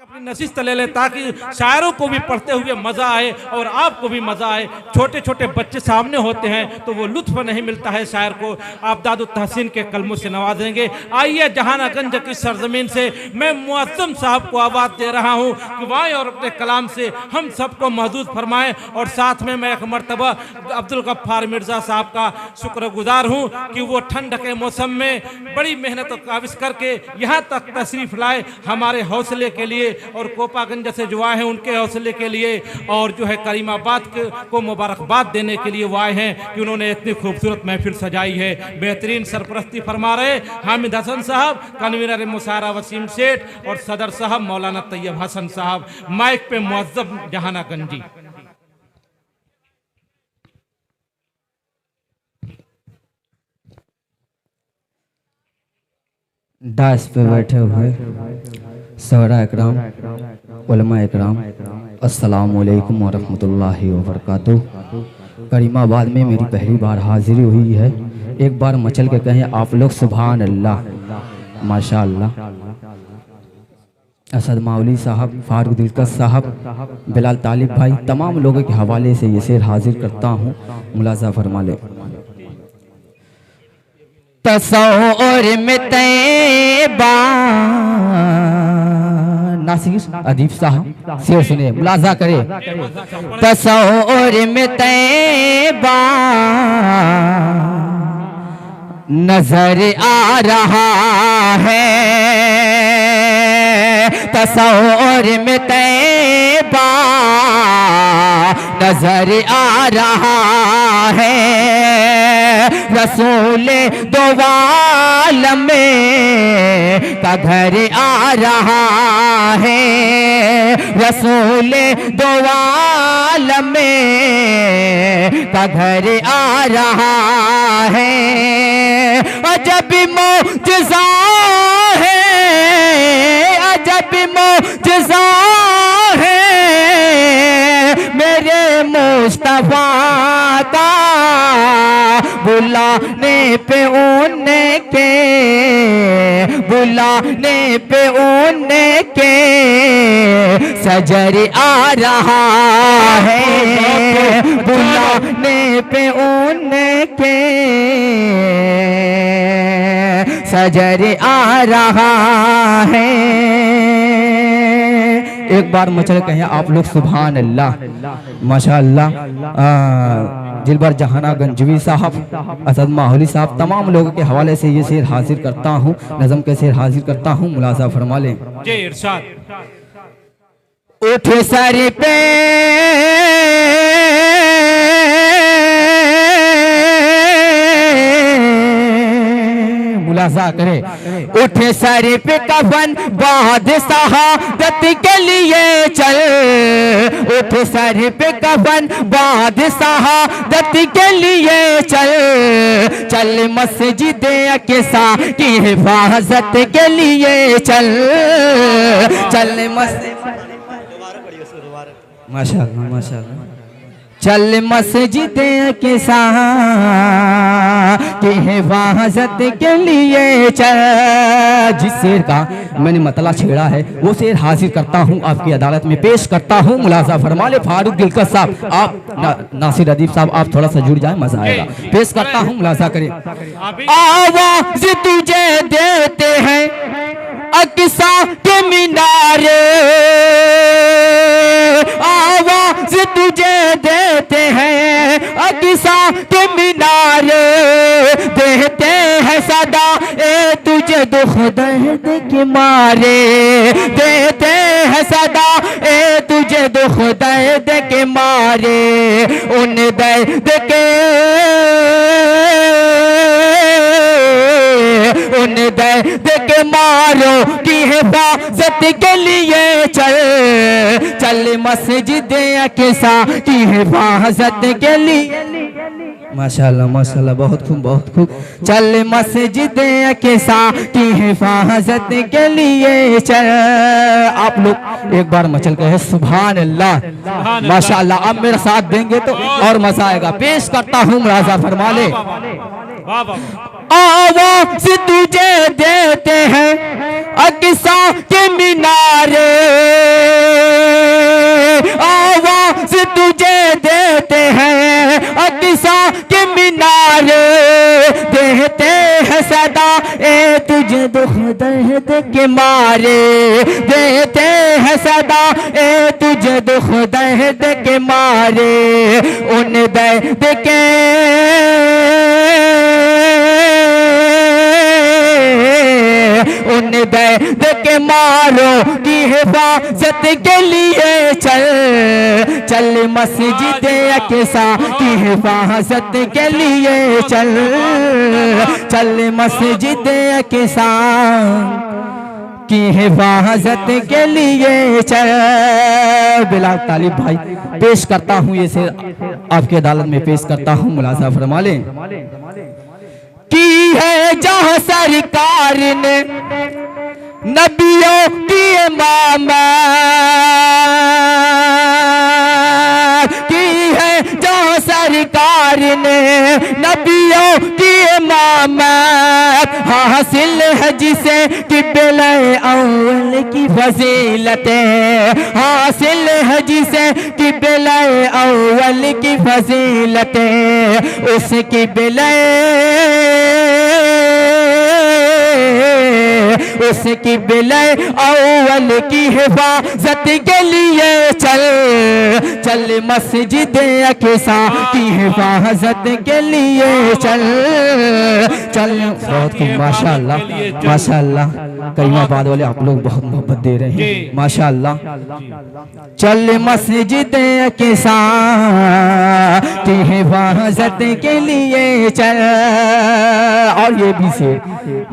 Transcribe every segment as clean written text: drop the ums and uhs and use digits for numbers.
अपनी नशिस्त ले ले ताकि शायरों को भी पढ़ते हुए मजा आए और आपको भी मजा आए। छोटे छोटे बच्चे सामने होते हैं तो वो लुत्फ नहीं मिलता है शायर को। आप दादुत तहसीन के कलमों से नवाजेंगे। आइए जहानागंज की सरजमीन से मैं मुअज्जम साहब को आवाज़ दे रहा हूँ कि वाए और अपने कलाम से हम सबको महदूद फरमाएं। और साथ में मैं एक मरतबा अब्दुल गफ्फार मिर्ज़ा साहब का शुक्रगुजार हूँ कि वो ठंड के मौसम में बड़ी मेहनत काविश करके यहाँ तक तशरीफ़ लाए हमारे हौसले के लिए और कोपागंज से जो आए हैं उनके हौसले के लिए और जो है करीमाबाद को मुबारकबाद देने के लिए वो आए हैं कि उन्होंने इतनी खूबसूरत महफिल सजाई है। बेहतरीन सरपरस्ती फरमा रहे हामिद हसन साहब, कन्वीनर मुशायरा वसीम सेठ और सदर साहब मौलाना तैयब हसन साहब। माइक पे मुअज्जम जहानागंजी। डास पे बैठे हुए सहरा इकराम, उलमा इकराम, अस्सलामु अलैकुम वरहमतुल्लाहि वबरकातुह। करीमाबाद में मेरी पहली बार हाजिरी हुई है। एक बार मचल के कहें आप लोग सुभान अल्लाह, माशाअल्लाह। असद मौली साहब, फारूक दिलकश साहब, बिलाल तालिब भाई, तमाम लोगों के हवाले से ये शेर हाजिर करता हूँ, मुलाजा फरमा ले। तसव्वुर में तैबा, नासिर अदीब साहब शेर सुने, मुलाजा करे। तसव्वुर में तैबा नजर आ रहा है, तसव्वुर में तैबा नजर आ रहा है। रसूल दो आलम में का घर आ रहा है, रसूल दो आलम में का घर आ रहा है। अजब मौजज़ा है, अजब मौजज़ा है मेरे मुस्तफा का, बुलाने पे उनके, बुलाने पे उनके सजर आ रहा है, बुलाने पे उनके सजर आ रहा है। एक बार मचल कहें आप लोग सुभान अल्लाह, माशाअल्लाह। जिलबर जहानागंजवी साहब, असद माहौली साहब, तमाम लोगों के हवाले से ये शेर हाजिर करता हूँ, नज़म के शेर हाजिर करता हूँ, मुलाजा फरमा लें। जी इरशाद। उठ सर पे मुलाजा करे। उठ सर पे कफन बाद शहादत के लिए चल, उठ सर पे कफन बाद शहादत के लिए चल, चल मस्जिद अक़सा की हिफाजत के लिए चल, चल मस्जिद, माशाअल्लाह माशाअल्लाह, चल मस्जिद अक़सा की हिफाजत के लिए चल। जिस शेर का मैंने मतला छेड़ा है वो शेर हाजिर करता हूँ, आपकी अदालत में पेश करता हूँ, मुलाजा फरमा ले। फारूक दिलकश साहब, आप नासिर अदीब साहब, आप थोड़ा सा जुड़ जाए, मजा आएगा। पेश करता हूँ, मुलाजा करें। आवाज़ तुझे देते हैं अक़सा के मीनारे, आवाज़ तुझे देते हैं अक़सा के मीनारे, देते हैं सदा ए तुझे दुख दर्द के मारे, देते हैं सदा ए तुझे दुख दर्द के मारे। उन दर्द के, उन दर्द के मारो की हिफाजत के लिए चल, चल मस्जिद अक़सा की हिफाजत के लिए। माशाअल्लाह माशाअल्लाह, बहुत खूब बहुत खूब। चल मस्जिद अक़सा की हिफाजत के लिए चल। आप लोग एक बार मचल के है सुभान अल्लाह, माशाअल्लाह। आप मेरा साथ देंगे तो और मजा आएगा। पेश करता हूँ, मुलाजा फरमा ले। आवाज़ तुझे देते हैं अक़सा के मीनारे, तुझे दुख दर्द के मारे देते हैं सदा, ए तुझे दुख दर्द के मारे, उन दर्द के उन दर्द के मारो की हिफाजत के लिए चल, चल मस्जिद अक़सा की हिफाजत के लिए चल, चल मस्जिद अक़सा की हिफाजत के लिए चल। बिलाल तालिब भाई पेश करता हूँ, ये शेर आपकी अदालत में पेश करता हूँ, मुलाज़ा फरमा लें। की है जहाँ सरकार ने नबियों की इमामत, की है जहाँ सरकार ने नबियों की इमामत, हासिल है जिसे क़िबला अव्वल की फजीलतें, हासिल है जिसे क़िबला अव्वल की फजीलतें, उस क़िबला उस क़िबला अव्वल की हिफाजत के लिए चल, चल मस्जिद अक़सा की हिफाजत के लिए चल, चल। बहुत खूब, माशाअल्लाह माशाअल्लाह, कईमाबाद वाले आप लोग बहुत मोहब्बत दे रहे हैं, माशाअल्लाह। चल मस्जिद अक़सा की हिफाजत के लिए चल। और ये भी शेर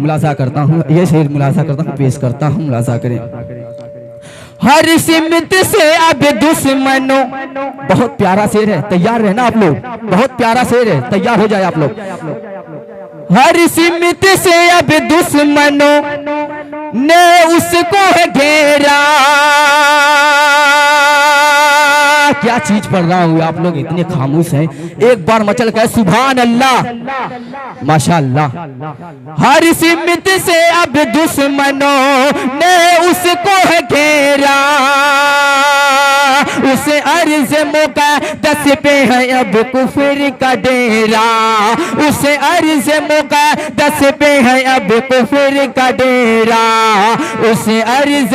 मुलाज़ा करता हूँ, ये शेर मुलाज़ा करता हूँ, पेश करता हूँ, मुलाज़ा करें। हर सिमत से अब दुश्मनों, बहुत प्यारा शेर है, तैयार रहना आप लोग, बहुत प्यारा शेर है, तैयार हो जाए आप लोग। हर सिमत से अब दुश्मनों ने उसको है घेरा, क्या चीज पढ़ रहा हूँ, आप लोग इतने खामोश हैं, एक बार मचल कर सुभान अल्लाह माशाअल्लाह। हर सिमत से अब दुश्मनों ने उसको है घेरा, उसे अर्ज़ मुक़द्दस पे है अब कुफ्र का डेरा, उसे अर्ज़ मुक़द्दस पे है अब कुफ्र का डेरा, उसे अर्ज़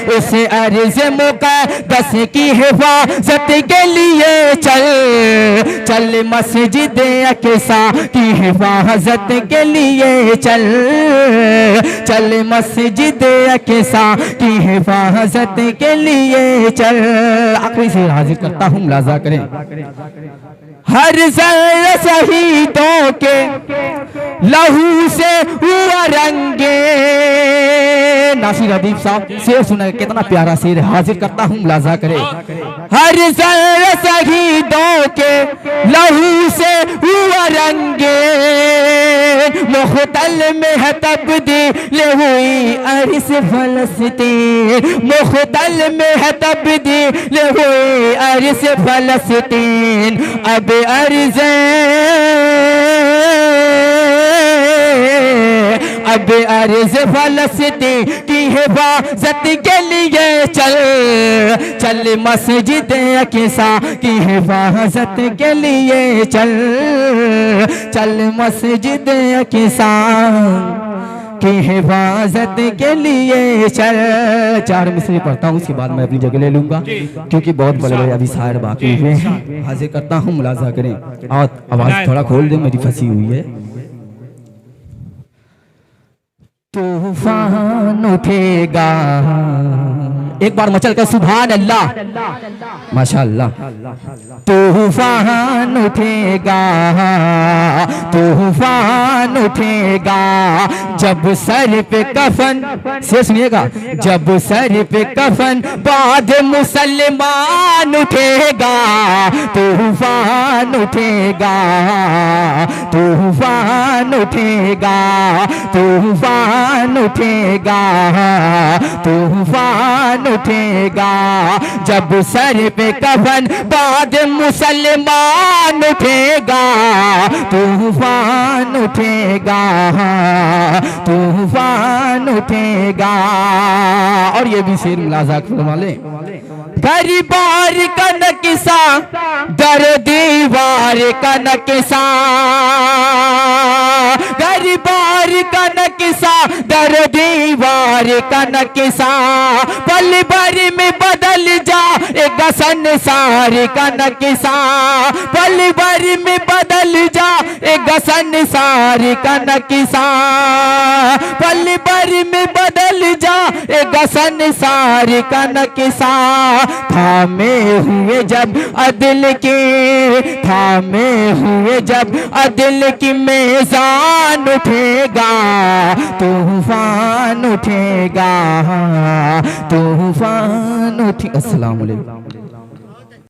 उसे अर्ज़ मुक़द्दस की हिफाजत के लिए चल, चल मस्जिद अक़सा की हिफाजत के लिए चल, चल मस्जिद अक़सा की हिफाजत के लिए चल। आखिरी से हाजिर करता हूँ, मुलाज़ा करें। हर ज़र्रा शहीदों के लहू से हुआ रंगे, नासिर अदीब साहब शेर सुना, कितना प्यारा शेर है, हाजिर करता हूँ, मुलाज़ा करें। हर ज़र्रा शहीदों के लहू से हुआ रंगे, मुख्तल में है तब्दील हुई अर्ज़ फ़लस्तीन, मुख्तल में है तब्दील हुई अर्ज़ फ़लस्तीन, अब अर्ज़ अब अर्ज़ फ़लस्तीन की हिफाजत के लिए चल, चल मस्जिद अक़सा की हिफाजत के लिए चल, चल मस्जिद अक़सा की हिफाजत के लिए चल। चार मिसरे पढ़ता हूँ, उसके बाद मैं अपनी जगह ले लूंगा, क्योंकि बहुत बड़े बड़े अभी शायर बाकी हुए हैं। हाजिर करता हूँ, मुलाज़ा करें, और आवाज़ थोड़ा खोल दे, मेरी फंसी हुई है। तूफान उठेगा, एक बार मचल कर सुभान अल्लाह माशाअल्लाह। तूफान उठेगा, तूफान उठेगा, जब सर पे कफन, से सुनिएगा, जब सर पे कफन बाद मुसलमान उठेगा, तूफान उठेगा, तूफान उठेगा, तूफान उठेगा, तूफान उठेगा, जब सर पे कफन बाद मुसलमान उठेगा, तूफान उठेगा, तूफान उठेगा। और ये भी शेर मुलाज़ा फरमा लें। गरीबार का नक्शा दर दीवार का नक्शा, गरीबार का नक्शा दर दीवार का नक्शा, पल भर में बदल जा एक संसार का नक्शा, पल भर में बदल जा एक संसार का नक्शा, पल भर में बदल जा एक संसार का नक्शा। थामे हुए जब अदल के, थामे हुए जब अदल की मेज़ान उठेगा, तूफान उठेगा, तूफान उठेगा। अस्सलाम वालेकुम।